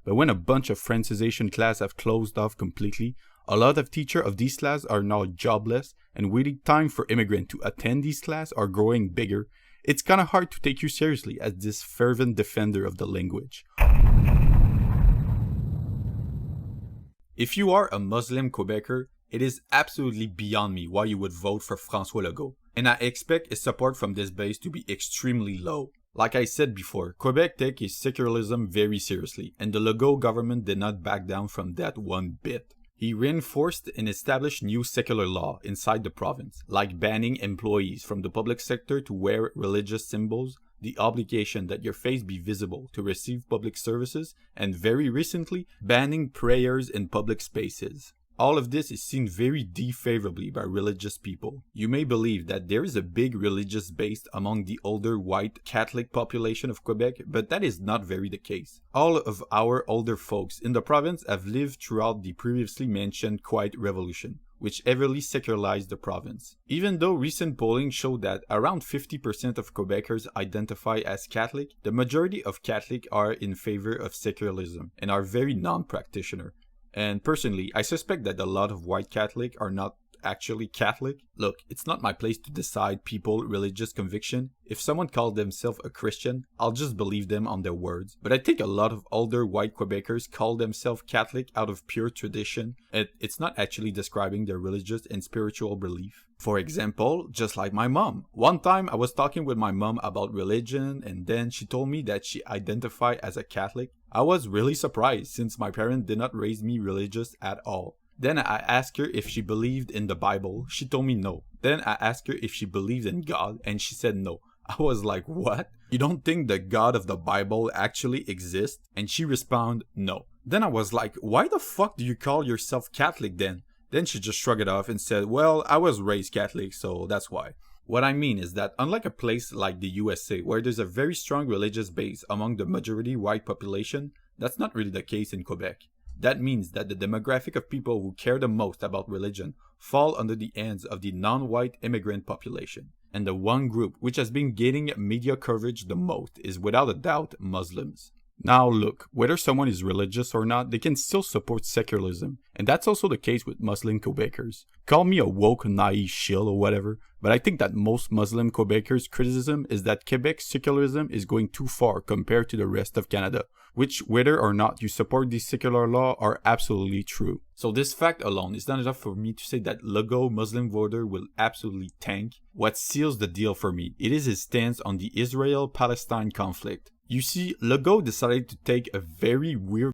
but when a bunch of Francisation classes have closed off completely, a lot of teachers of these classes are now jobless, and waiting time for immigrants to attend these classes are growing bigger. It's kinda hard to take you seriously as this fervent defender of the language. If you are a Muslim Quebecer, it is absolutely beyond me why you would vote for François Legault, and I expect his support from this base to be extremely low. Like I said before, Quebec takes his secularism very seriously, and the Legault government did not back down from that one bit. He reinforced and established new secular law inside the province, like banning employees from the public sector to wear religious symbols, the obligation that your face be visible to receive public services, and very recently, banning prayers in public spaces. All of this is seen very disfavorably by religious people. You may believe that there is a big religious base among the older white Catholic population of Quebec, but that is not very the case. All of our older folks in the province have lived throughout the previously mentioned White Revolution, which heavily secularized the province. Even though recent polling showed that around 50% of Quebecers identify as Catholic, the majority of Catholics are in favor of secularism and are very non-practitioner. And personally, I suspect that a lot of white Catholics are not actually Catholic. Look, it's not my place to decide people's religious conviction. If someone calls themselves a Christian, I'll just believe them on their words. But I think a lot of older white Quebecers call themselves Catholic out of pure tradition, and it's not actually describing their religious and spiritual belief. For example, just like my mom. One time I was talking with my mom about religion, and then she told me that she identified as a Catholic. I was really surprised since my parents did not raise me religious at all. Then I asked her if she believed in the Bible. She told me no. Then I asked her if she believed in God, and she said no. I was like, what? You don't think the God of the Bible actually exists? And she responded, no. Then I was like, why the fuck do you call yourself Catholic then? Then she just shrugged it off and said, well, I was raised Catholic, so that's why. What I mean is that unlike a place like the USA, where there's a very strong religious base among the majority white population, that's not really the case in Quebec. That means that the demographic of people who care the most about religion fall under the hands of the non-white immigrant population. And the one group which has been getting media coverage the most is without a doubt Muslims. Now look, whether someone is religious or not, they can still support secularism, and that's also the case with Muslim Quebecers. Call me a woke, naive shill or whatever, but I think that most Muslim Quebecers' criticism is that Quebec's secularism is going too far compared to the rest of Canada, which, whether or not you support these secular laws, are absolutely true. So this fact alone is not enough for me to say that Legault Muslim voter will absolutely tank. What seals the deal for me, it is his stance on the Israel-Palestine conflict. You see, Legault decided to take a very weird